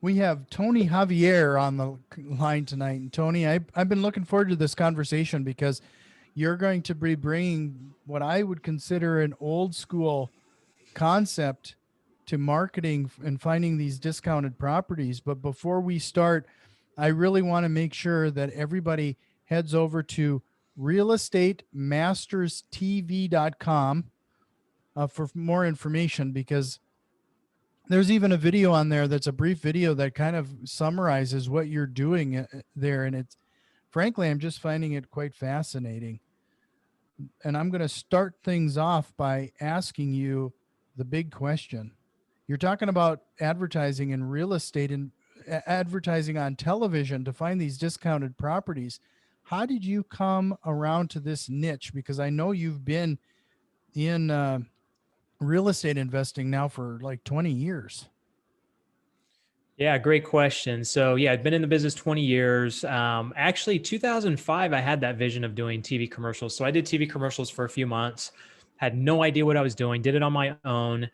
We have Tony Javier on the line tonight. And Tony, I've been looking forward to this conversation because you're going to be bringing what I would consider an old school concept to marketing and finding these discounted properties. But before we start, I really want to make sure that everybody heads over to realestatemasters.tv.com for more information, because there's even a video on there that's a brief video that kind of summarizes what you're doing there. And it's frankly, I'm just finding it quite fascinating. And I'm going to start things off by asking you the big question. You're talking about advertising in real estate and advertising on television to find these discounted properties. How did you come around to this niche? Because I know you've been in real estate investing now for like 20 years. Yeah, great question. So yeah, I've been in the business 20 years. Actually, 2005, I had that vision of doing TV commercials. So I did TV commercials for a few months, had no idea what I was doing, did it on my own.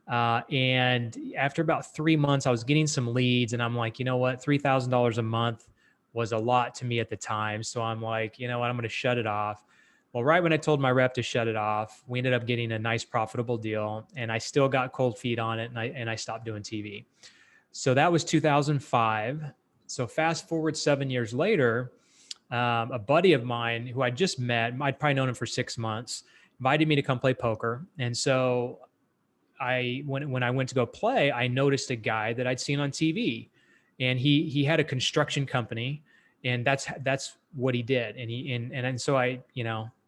And after about 3 months, I was getting some leads and I'm like, you know what, $3,000 a month was a lot to me at the time. So I'm like, you know what, I'm going to shut it off. Well, right when I told my rep to shut it off, we ended up getting a nice profitable deal and I still got cold feet on it and I stopped doing TV. So that was 2005. So fast forward 7 years later, a buddy of mine who I just met, I'd probably known him for 6 months, invited me to come play poker. And so when I went to go play, I noticed a guy that I'd seen on TV, and he had a construction company, and that's what he did. And so I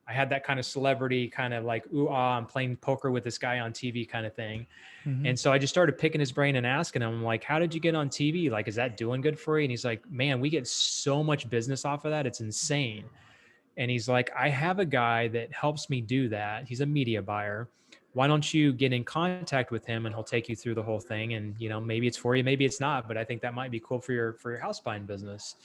had that kind of celebrity kind of like, ooh, I'm playing poker with this guy on TV kind of thing. Mm-hmm. And so I just started picking his brain and asking him, like, how did you get on TV? Like, is that doing good for you? And he's like, man, we get so much business off of that. It's insane. And he's like, I have a guy that helps me do that. He's a media buyer. Why don't you get in contact with him and he'll take you through the whole thing? And, maybe it's for you, maybe it's not, but I think that might be cool for your house buying business.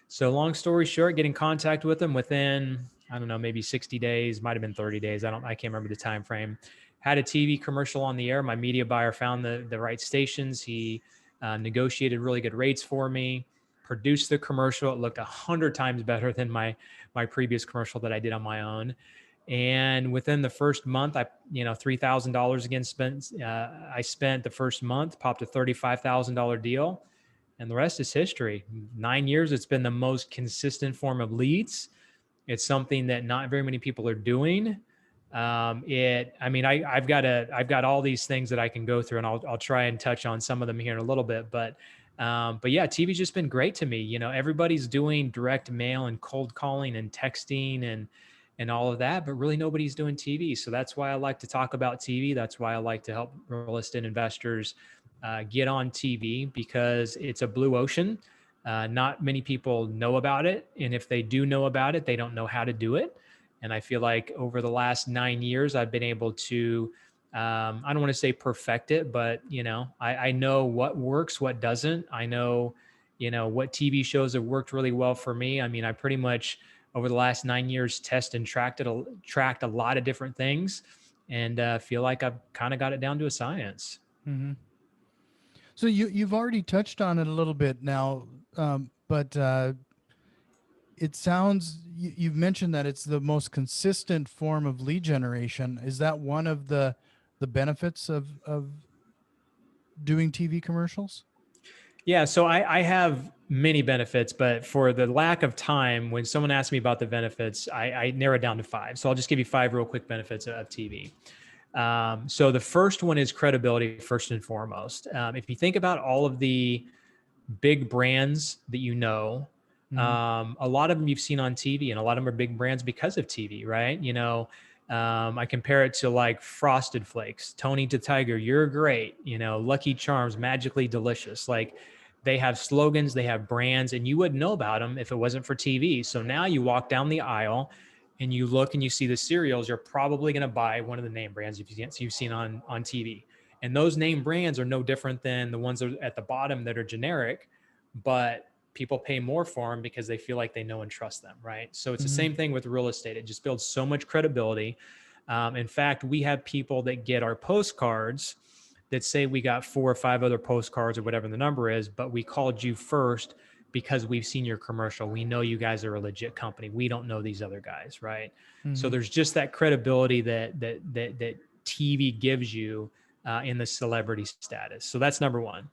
So long story short, get in contact with him within, I don't know, maybe 60 days, might've been 30 days. I can't remember the time frame. Had a TV commercial on the air. My media buyer found the right stations. He negotiated really good rates for me, produced the commercial. It looked 100 times better than my previous commercial that I did on my own. And within the first month, $3,000 again spent. I spent the first month, popped a $35,000 deal, and the rest is history. 9 years, it's been the most consistent form of leads. It's something that not very many people are doing. I've got all these things that I can go through, and I'll try and touch on some of them here in a little bit. But yeah, TV's just been great to me. Everybody's doing direct mail and cold calling and texting and all of that, but really nobody's doing TV. So that's why I like to talk about TV. That's why I like to help real estate investors get on TV, because it's a blue ocean. Not many people know about it. And if they do know about it, they don't know how to do it. And I feel like over the last 9 years, I've been able to, I don't want to say perfect it, but, I know what works, what doesn't. I know, what TV shows have worked really well for me. I mean, I pretty much over the last 9 years test and tracked a lot of different things, and feel like I've kind of got it down to a science. Mm-hmm. So you've already touched on it a little bit now, but it sounds you've mentioned that it's the most consistent form of lead generation. Is that one of the benefits of doing TV commercials? Yeah, so I have many benefits, but for the lack of time, when someone asks me about the benefits, I narrow it down to 5. So I'll just give you 5 real quick benefits of TV. So the first one is credibility, first and foremost. If you think about all of the big brands that a lot of them you've seen on TV, and a lot of them are big brands because of TV, right? I compare it to like Frosted Flakes, Tony the Tiger, you're great, Lucky Charms, magically delicious. Like, they have slogans, they have brands, and you wouldn't know about them if it wasn't for TV. So now you walk down the aisle and you look and you see the cereals, you're probably going to buy one of the name brands you've seen on TV. And those name brands are no different than the ones that are at the bottom that are generic, but people pay more for them because they feel like they know and trust them, right? So it's the same thing with real estate. It just builds so much credibility. In fact, we have people that get our postcards that say we got 4 or 5 other postcards or whatever the number is, but we called you first because we've seen your commercial. We know you guys are a legit company. We don't know these other guys, right? So there's just that credibility that TV gives you in the celebrity status. So that's number one.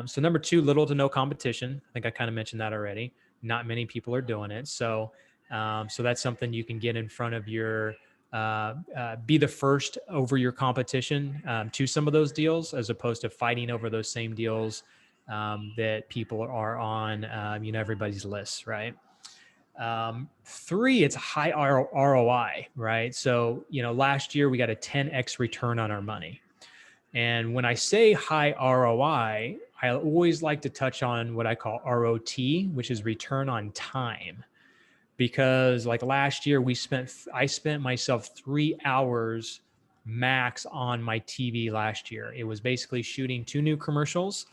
So number two, little to no competition. I think I kind of mentioned that already. Not many people are doing it. So that's something you can get in front of your, be the first over your competition to some of those deals, as opposed to fighting over those same deals that people are on, everybody's lists, right? Three, it's a high ROI, right? So, last year we got a 10x return on our money. And when I say high ROI, I always like to touch on what I call ROT, which is return on time. Because like last year I spent myself 3 hours max on my TV last year. It was basically shooting 2 new commercials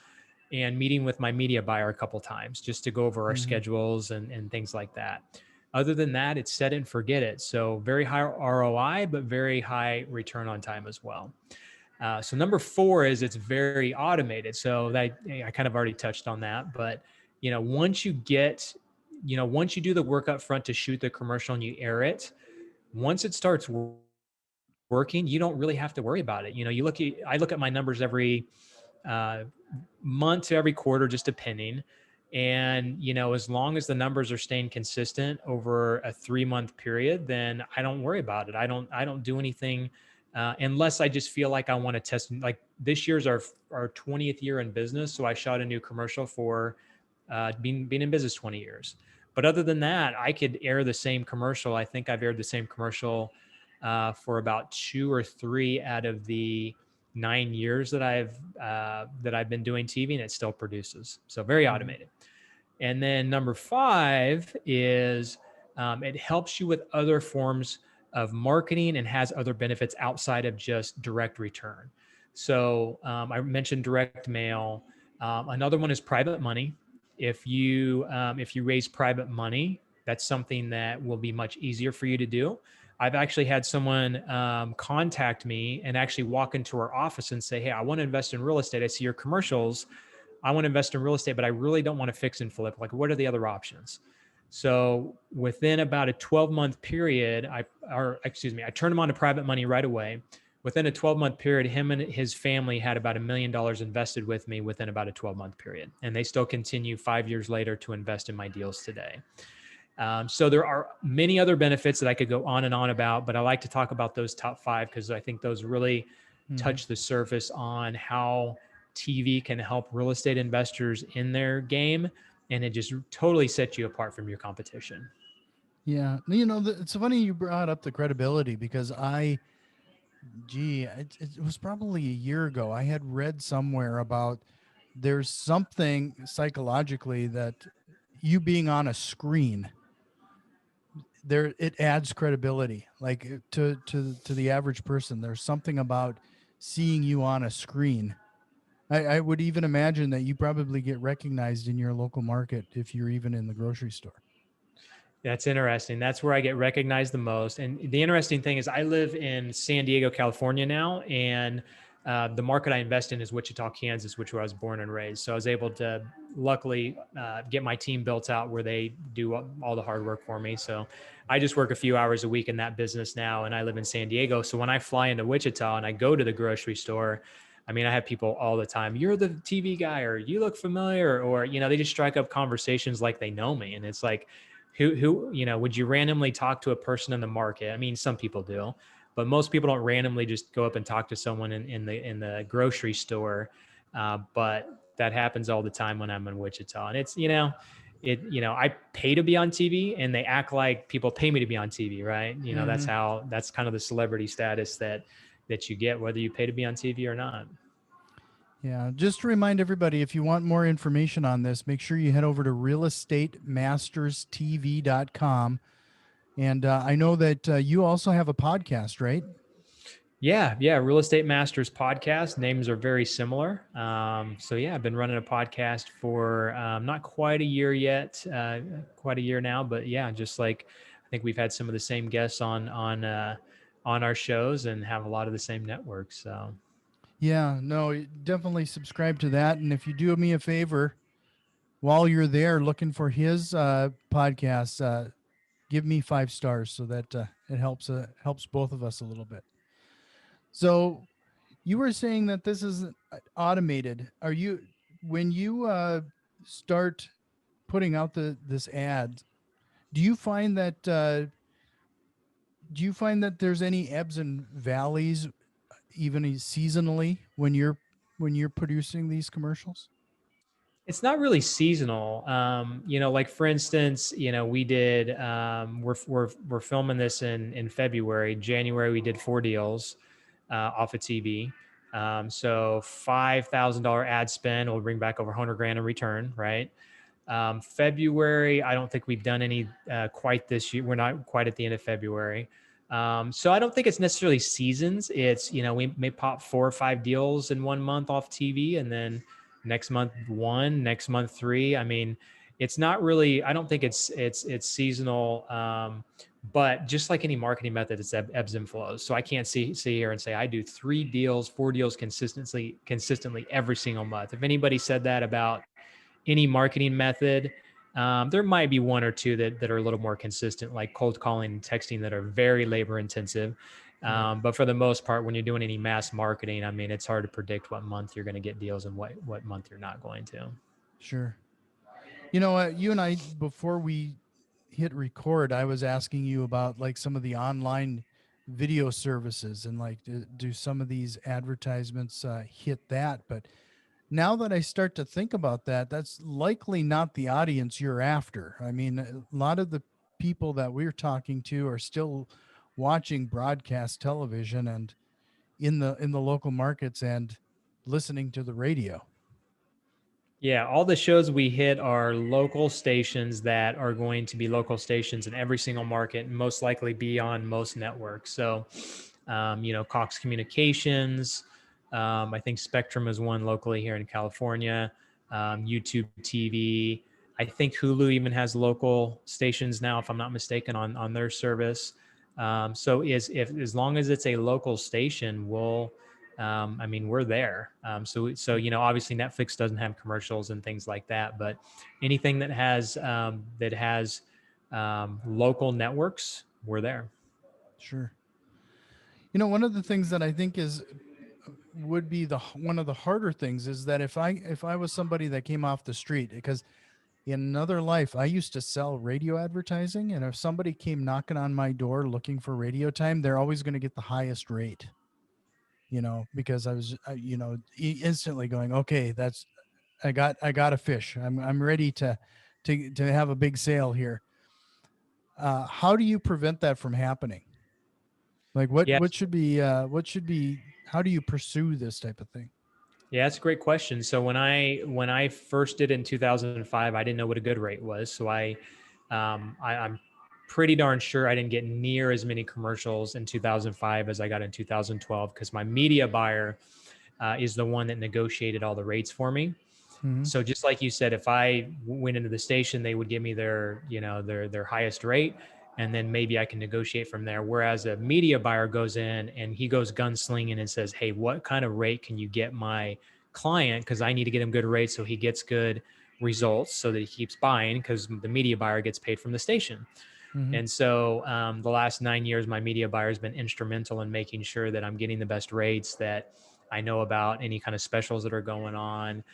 and meeting with my media buyer a couple times just to go over our schedules and things like that. Other than that, it's set it and forget it. So very high ROI, but very high return on time as well. So number 4 is it's very automated. So that I kind of already touched on that, but once you do the work up front to shoot the commercial and you air it, once it starts working, you don't really have to worry about it. I look at my numbers every month to every quarter, just depending. And, as long as the numbers are staying consistent over a 3-month period, then I don't worry about it. I don't do anything unless I just feel like I want to test. Like this year's our 20th year in business. So I shot a new commercial for being in business 20 years. But other than that, I could air the same commercial. I think I've aired the same commercial for about 2 or 3 out of the 9 years that I've been doing TV, and it still produces. So very automated. And then number 5 is it helps you with other forms of marketing and has other benefits outside of just direct return. So I mentioned direct mail. Another one is private money. If you raise private money, that's something that will be much easier for you to do. I've actually had someone contact me and actually walk into our office and say, hey, I want to invest in real estate. I see your commercials. I want to invest in real estate, but I really don't want to fix and flip. Like, what are the other options? So within about a 12-month period, I turned him on to private money right away. Within a 12-month period, him and his family had about $1 million invested with me within about a 12-month period. And they still continue 5 years later to invest in my deals today. So there are many other benefits that I could go on and on about, but I like to talk about those top 5 because I think those really touch the surface on how TV can help real estate investors in their game. And it just totally sets you apart from your competition. Yeah. It's funny you brought up the credibility because it was probably a year ago. I had read somewhere about there's something psychologically that you being on a screen there, it adds credibility, like to the average person. There's something about seeing you on a screen. I would even imagine that you probably get recognized in your local market if you're even in the grocery store. That's interesting. That's where I get recognized the most. And the interesting thing is I live in San Diego, California now, and the market I invest in is Wichita, Kansas, which where I was born and raised. So I was able to luckily get my team built out where they do all the hard work for me. So I just work a few hours a week in that business now, and I live in San Diego. So when I fly into Wichita and I go to the grocery store, I mean, I have people all the time, you're the TV guy, or you look familiar, or, they just strike up conversations like they know me. And it's like, who, would you randomly talk to a person in the market? I mean, some people do, but most people don't randomly just go up and talk to someone in the grocery store. But that happens all the time when I'm in Wichita, and it's, I pay to be on TV, and they act like people pay me to be on TV, right? That's kind of the celebrity status that you get, whether you pay to be on TV or not. Yeah. Just to remind everybody, if you want more information on this, make sure you head over to realestatemasters.tv.com. And I know that you also have a podcast, right? Yeah. Real Estate Masters podcast. Names are very similar. So yeah, I've been running a podcast for not quite a year yet, quite a year now, but yeah, just like I think we've had some of the same guests on our shows and have a lot of the same networks. So Yeah, no, definitely subscribe to that. And if you do me a favor, while you're there looking for his podcast, give me 5 stars so that it helps both of us a little bit. So you were saying that this is automated. Are you when you start putting out this ad? Do you find that there's any ebbs and valleys, even seasonally, when you're producing these commercials? It's not really seasonal. Like for instance, we did we're filming this in February. January we did 4 deals off of TV. So $5,000 ad spend will bring back over 100 grand in return, right? February, I don't think we've done any quite this year. We're not quite at the end of February. So I don't think it's necessarily seasons. It's, we may pop 4 or 5 deals in one month off TV, and then next month one, next month three. I mean, it's not really, I don't think it's seasonal. But just like any marketing method, it's ebbs and flows. So I can't see here and say I do 3 deals, 4 deals consistently every single month. If anybody said that about any marketing method, there might be one or two that are a little more consistent, like cold calling and texting, that are very labor intensive. Right. But for the most part, when you're doing any mass marketing, I mean, it's hard to predict what month you're going to get deals and what month you're not going to. Sure. You know what? You and I, before we hit record, I was asking you about like some of the online video services and like do some of these advertisements hit that? But now that I start to think about that, that's likely not the audience you're after. I mean, a lot of the people that we're talking to are still watching broadcast television and in the local markets and listening to the radio. Yeah, all the shows we hit are local stations that are going to be local stations in every single market and most likely be on most networks. So, Cox Communications, I think Spectrum is one locally here in California, YouTube TV. I think Hulu even has local stations now, if I'm not mistaken, on their service. So, as long as it's a local station, I mean, we're there. So obviously Netflix doesn't have commercials and things like that, but anything that has local networks, we're there. Sure. You know, one of the things that I think is would be the one of the harder things is that if I was somebody that came off the street, because in another life I used to sell radio advertising, and if somebody came knocking on my door looking for radio time, they're always going to get the highest rate, because I was instantly going, okay, that's I got a fish. I'm ready to have a big sale here. How do you prevent that from happening? Like Yeah, what should be how do you pursue this type of thing? yeah, that's a great question. So when I first did it in 2005, I didn't know what a good rate was. So I'm pretty darn sure I didn't get near as many commercials in 2005 as I got in 2012, because my media buyer is the one that negotiated all the rates for me. Mm-hmm. So just like you said, if I went into the station, they would give me their highest rate, and then maybe I can negotiate from there. Whereas a media buyer goes in and he goes gunslinging and says, "Hey, what kind of rate can you get my client? Because I need to get him good rates so he gets good results, so that he keeps buying, because the media buyer gets paid from the station." Mm-hmm. And so the last 9 years, my media buyer has been instrumental in making sure that I'm getting the best rates, that I know about any kind of specials that are going on.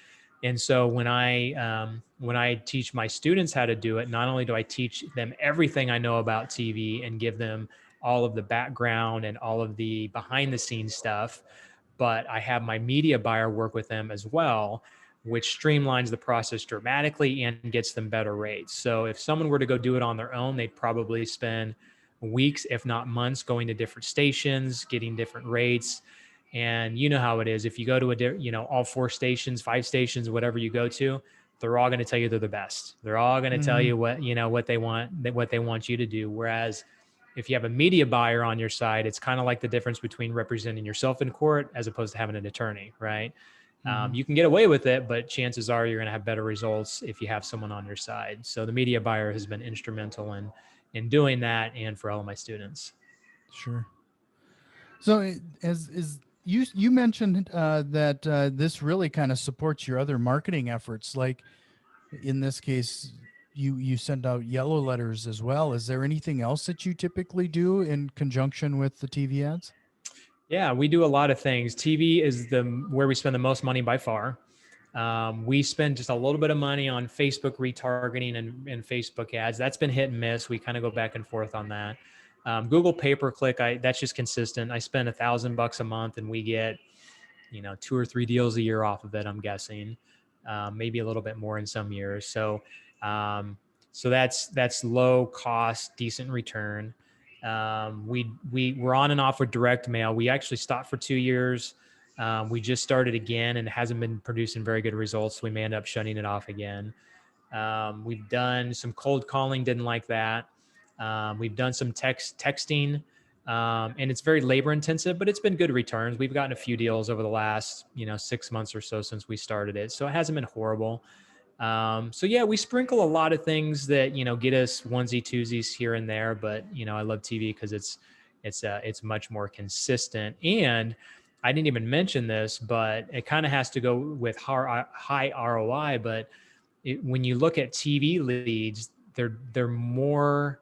And so when I teach my students how to do it, not only do I teach them everything I know about TV and give them all of the background and all of the behind the scenes stuff, but I have my media buyer work with them as well, which streamlines the process dramatically and gets them better rates. So if someone were to go do it on their own, they'd probably spend weeks, if not months, going to different stations, getting different rates. And you know how it is. If you go to all 4 stations, 5 stations, whatever you go to, they're all going to tell you they're the best. They're all going to tell Mm-hmm. you what they want you to do. Whereas if you have a media buyer on your side, it's kind of like the difference between representing yourself in court as opposed to having an attorney, right? Mm-hmm. You can get away with it, but chances are you're going to have better results if you have someone on your side. So the media buyer has been instrumental in doing that, and for all of my students. Sure. So as is you mentioned that this really kind of supports your other marketing efforts. Like in this case, you send out yellow letters as well. Is there anything else that you typically do in conjunction with the TV ads? Yeah, we do a lot of things. TV is where we spend the most money by far. We spend just a little bit of money on Facebook retargeting and Facebook ads. That's been hit and miss. We kind of go back and forth on that. Google pay per click, that's just consistent. I spend $1,000 a month, and we get 2 or 3 deals a year off of it. I'm guessing, maybe a little bit more in some years. So that's low cost, decent return. We're on and off with direct mail. We actually stopped for 2 years. We just started again, and it hasn't been producing very good results. So we may end up shutting it off again. We've done some cold calling, didn't like that. We've done some texting, and it's very labor intensive, but it's been good returns. We've gotten a few deals over the last 6 months or so since we started it, so it hasn't been horrible. So yeah, we sprinkle a lot of things that get us onesie twosies here and there, but I love TV because it's much more consistent. And I didn't even mention this, but it kind of has to go with high ROI. But when you look at TV leads, they're more,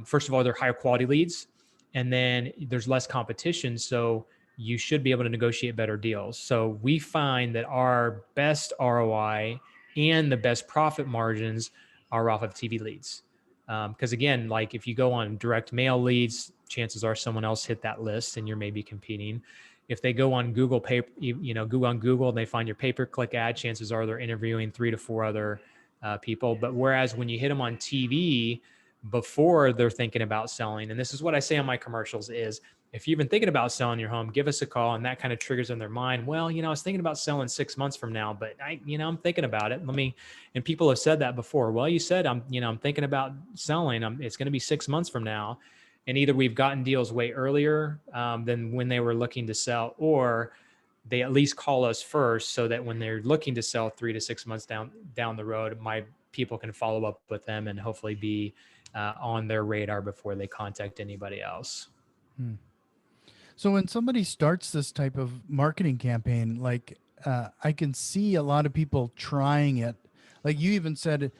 first of all, they're higher quality leads, and then there's less competition, so you should be able to negotiate better deals. So we find that our best ROI and the best profit margins are off of TV leads. Because again, like if you go on direct mail leads, chances are someone else hit that list and you're maybe competing. If they go on Google go on Google and they find your pay-per-click ad, chances are they're interviewing 3 to 4 other people. But whereas when you hit them on TV before they're thinking about selling, and this is what I say on my commercials, is if you've been thinking about selling your home, give us a call, and that kind of triggers in their mind, well, I was thinking about selling 6 months from now, but I'm thinking about it. And people have said that before. Well, you said I'm thinking about selling. It's going to be 6 months from now. And either we've gotten deals way earlier than when they were looking to sell, or they at least call us first so that when they're looking to sell 3 to 6 months down the road, my people can follow up with them and hopefully be on their radar before they contact anybody else. So when somebody starts this type of marketing campaign, like I can see a lot of people trying it. Like you even said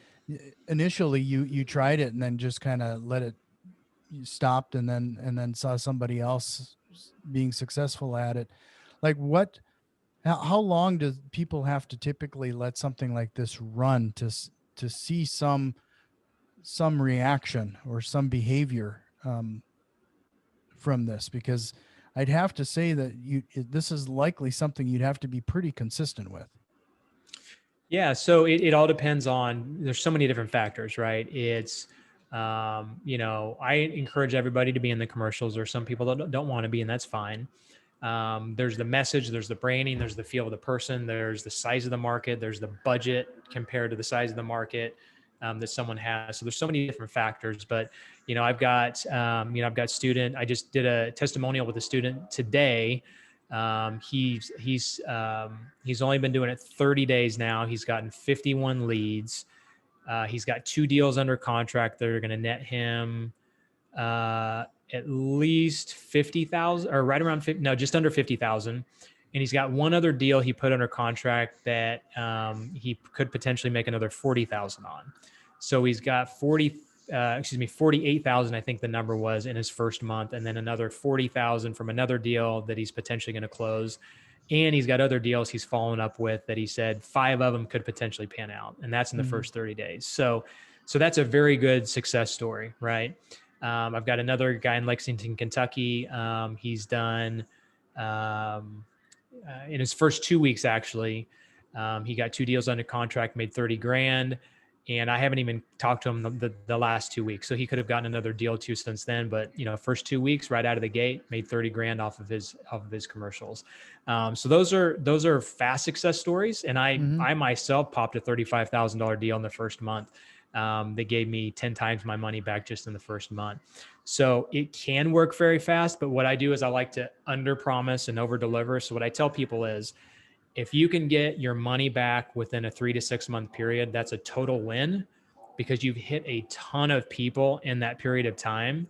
initially you tried it and then just kind of let it, you stopped and then saw somebody else being successful at it. Like how long do people have to typically let something like this run to see some reaction or some behavior from this? Because I'd have to say that this is likely something you'd have to be pretty consistent with. Yeah, so it all depends on, there's so many different factors, right? It's, I encourage everybody to be in the commercials. There's some people that don't want to be, and that's fine. There's the message, there's the branding, there's the feel of the person, there's the size of the market, there's the budget compared to the size of the market that someone has. So there's so many different factors, but I've got student, I just did a testimonial with a student today. He's only been doing it 30 days now. He's gotten 51 leads. He's got 2 deals under contract that are going to net him at least 50,000, or right around 50, no, just under 50,000. And he's got one other deal he put under contract that he could potentially make another 40,000 on. So he's got 48,000, I think the number was, in his first month, and then another 40,000 from another deal that he's potentially going to close. And he's got other deals he's following up with that he said 5 of them could potentially pan out, and that's in the first 30 days. So that's a very good success story, right? I've got another guy in Lexington, Kentucky. He's done in his first 2 weeks, actually, he got 2 deals under contract, made 30 grand. And I haven't even talked to him the last 2 weeks. So he could have gotten another deal too since then. But, first 2 weeks right out of the gate, made 30 grand off of his commercials. So those are fast success stories. And I myself popped a $35,000 deal in the first month. They gave me 10 times my money back just in the first month. So it can work very fast. But what I do is I like to under promise and over deliver. So what I tell people is, if you can get your money back within a 3 to 6 month period, that's a total win, because you've hit a ton of people in that period of time.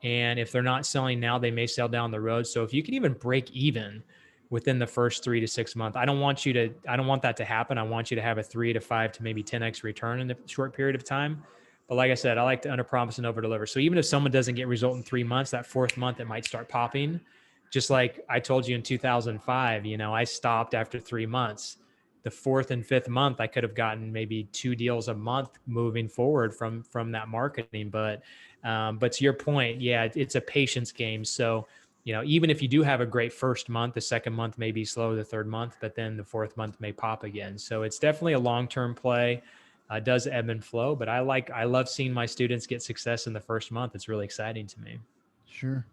And if they're not selling now, they may sell down the road. So if you can even break even within the first 3 to 6 months, I don't want that to happen. I want you to have a 3 to 5 to maybe 10x return in a short period of time. But like I said, I like to under promise and over deliver. So even if someone doesn't get result in 3 months, that fourth month, it might start popping. Just like I told you in 2005, I stopped after 3 months. The fourth and fifth month, I could have gotten maybe 2 deals a month moving forward from that marketing. But to your point, yeah, it's a patience game. So, even if you do have a great first month, the second month may be slow, the third month, but then the fourth month may pop again. So it's definitely a long-term play. Does ebb and flow, but I love seeing my students get success in the first month. It's really exciting to me. Sure.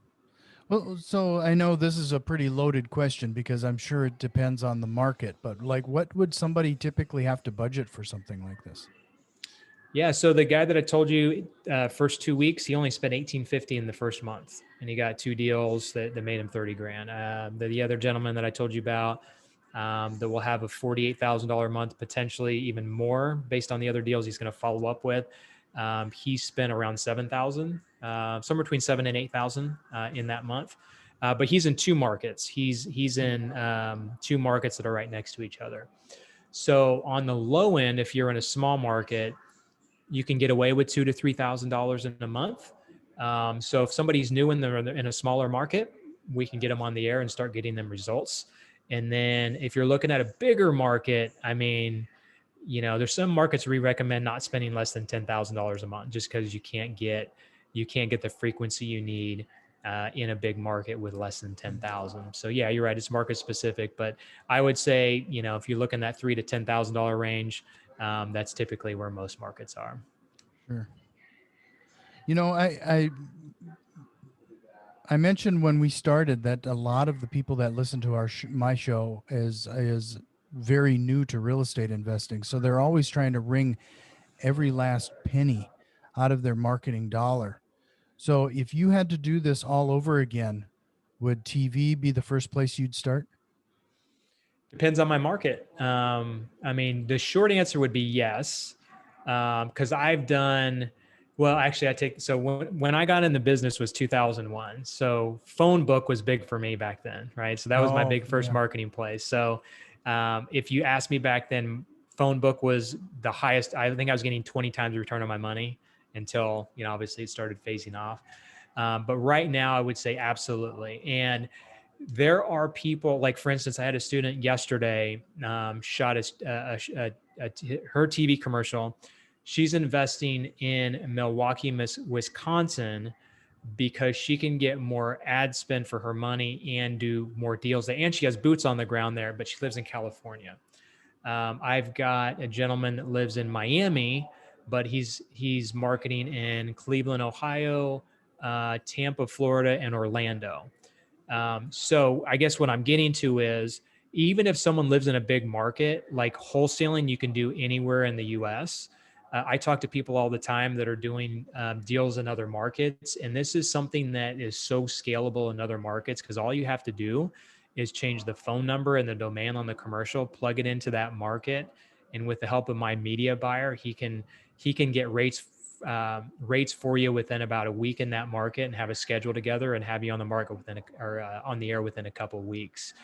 Well, so I know this is a pretty loaded question because I'm sure it depends on the market, but like what would somebody typically have to budget for something like this? Yeah, so the guy that I told you, first 2 weeks, he only spent $1,850 in the first month, and he got 2 deals that made him 30 grand. The other gentleman that I told you about, that will have a $48,000 a month, potentially even more, based on the other deals he's going to follow up with. He spent around 7,000, somewhere between 7 and 8,000 in that month. But he's in 2 markets. He's in 2 markets that are right next to each other. So on the low end, if you're in a small market, you can get away with $2,000 to $3,000 in a month. So if somebody's new and they're in a smaller market, we can get them on the air and start getting them results. And then if you're looking at a bigger market, I mean, there's some markets we recommend not spending less than $10,000 a month, just because you can't get the frequency you need in a big market with less than 10,000. So yeah, you're right. It's market specific, but I would say, if you look in that $3,000 to $10,000 range, that's typically where most markets are. Sure. I mentioned when we started that a lot of the people that listen to my show is very new to real estate investing, so they're always trying to wring every last penny out of their marketing dollar. So if you had to do this all over again, would TV be the first place you'd start? Depends on my market. I mean, the short answer would be yes, because I've done well. Actually, so when I got in the business was 2001. So phone book was big for me back then, right? So that was my Oh, big first yeah. marketing play. So if you asked me back then, phone book was the highest. I think I was getting 20 times the return on my money until obviously it started phasing off. But right now, I would say absolutely. And there are people, like, for instance, I had a student yesterday, shot her TV commercial. She's investing in Milwaukee, Wisconsin, because she can get more ad spend for her money and do more deals there. And she has boots on the ground there, but she lives in California. I've got a gentleman that lives in Miami, but he's marketing in Cleveland, Ohio, Tampa, Florida, and Orlando. So I guess what I'm getting to is, even if someone lives in a big market, like wholesaling, you can do anywhere in the US. I talk to people all the time that are doing deals in other markets. And this is something that is so scalable in other markets, because all you have to do is change the phone number and the domain on the commercial, plug it into that market. And with the help of my media buyer, he can get rates for you within about a week in that market, and have a schedule together and have you on the market on the air within a couple of weeks.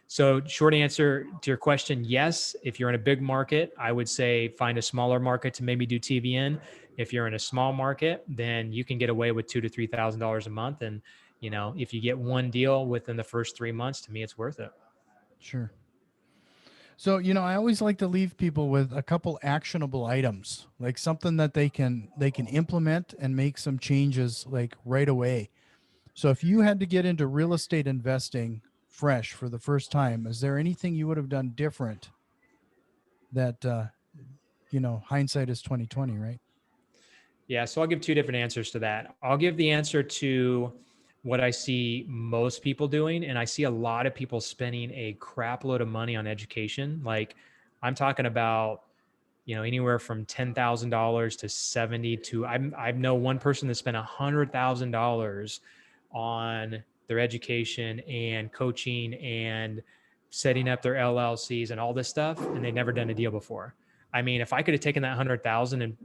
So short answer to your question, yes. If you're in a big market, I would say find a smaller market to maybe do TV in. If you're in a small market, then you can get away with $2,000 to $3,000 a month. And, if you get one deal within the first 3 months, to me, it's worth it. Sure. So, I always like to leave people with a couple actionable items, like something that they can implement and make some changes like right away. So if you had to get into real estate investing fresh for the first time, is there anything you would have done different that hindsight is 2020, right? Yeah, so I'll give 2 different answers to that. I'll give the answer to what I see most people doing, and I see a lot of people spending a crap load of money on education. Like, I'm talking about, anywhere from $10,000 to 70 to I know one person that spent $100,000 on their education and coaching and setting up their LLCs and all this stuff, and they'd never done a deal before. I mean, if I could have taken that 100,000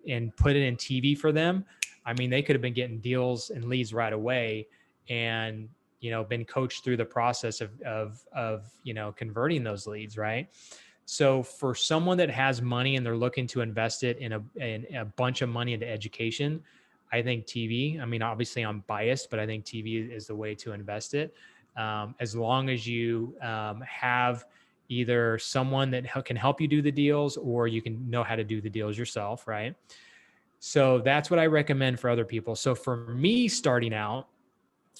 and put it in TV for them, I mean, they could have been getting deals and leads right away and, been coached through the process of converting those leads. Right. So for someone that has money and they're looking to invest it in a bunch of money into education, I think TV, I mean, obviously I'm biased, but I think TV is the way to invest it. As long as you have either someone that can help you do the deals, or you can know how to do the deals yourself. Right. So that's what I recommend for other people. So for me starting out,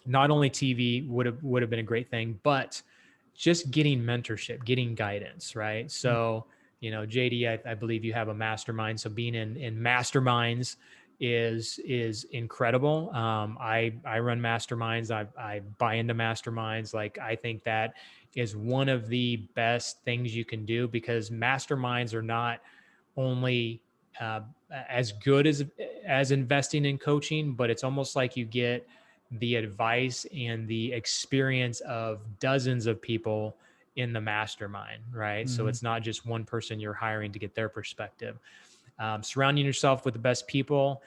not only TV would have been a great thing, but just getting mentorship, getting guidance, right? So, JD, I believe you have a mastermind. So being in masterminds is incredible. I run masterminds. I buy into masterminds. Like, I think that is one of the best things you can do, because masterminds are not only uh, as good as investing in coaching, but it's almost like you get the advice and the experience of dozens of people in the mastermind, right? So it's not just one person you're hiring to get their perspective. Surrounding yourself with the best people.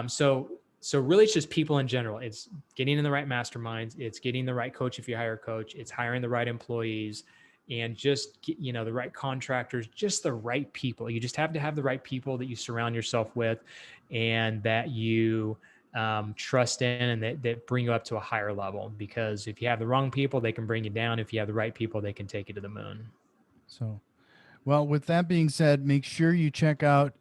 So really, it's just people in general. It's getting in the right masterminds. It's getting the right coach if you hire a coach. It's hiring the right employees, and just the right contractors, just the right people. You just have to have the right people that you surround yourself with, and that you trust in, and that bring you up to a higher level. Because if you have the wrong people, they can bring you down. If you have the right people, they can take you to the moon. So, well, with that being said, make sure you check out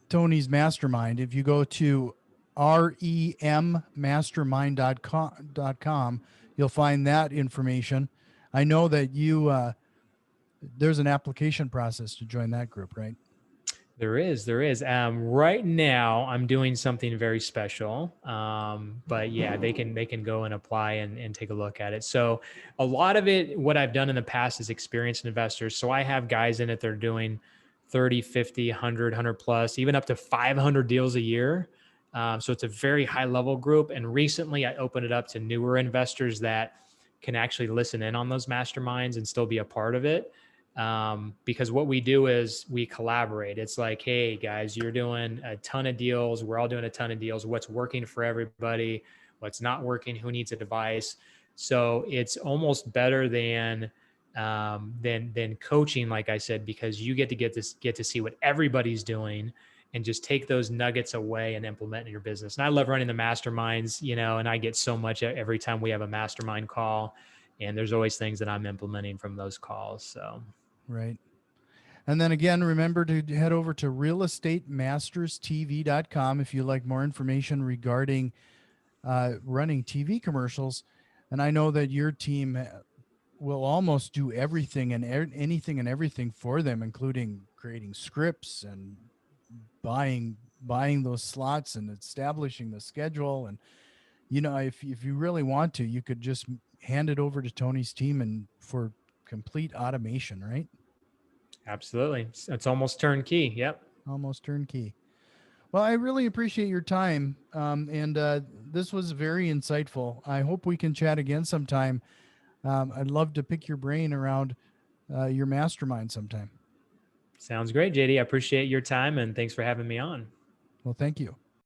Tony's mastermind. If you go to remmastermind.com, you'll find that information. I know that there's an application process to join that group, right? There is. Right now, I'm doing something very special. But yeah, they can go and apply and take a look at it. So a lot of it, what I've done in the past, is experienced investors. So I have guys in it that are doing 30, 50, 100 plus, even up to 500 deals a year. So it's a very high level group. And recently I opened it up to newer investors that can actually listen in on those masterminds and still be a part of it. Because what we do is we collaborate. It's like, hey guys, you're doing a ton of deals. We're all doing a ton of deals. What's working for everybody? What's not working? Who needs advice? So it's almost better than coaching, like I said, because you get to see what everybody's doing and just take those nuggets away and implement in your business. And I love running the masterminds, and I get so much every time we have a mastermind call, and there's always things that I'm implementing from those calls. So. Right. And then again, remember to head over to realestateMastersTV.com if you'd like more information regarding running TV commercials. And I know that your team will almost do everything and anything and everything for them, including creating scripts and buying those slots and establishing the schedule. And if you really want to, you could just hand it over to Tony's team and for complete automation, right? Absolutely. It's almost turnkey. Yep. Almost turnkey. Well, I really appreciate your time. And this was very insightful. I hope we can chat again sometime. I'd love to pick your brain around your mastermind sometime. Sounds great, JD. I appreciate your time, and thanks for having me on. Well, thank you.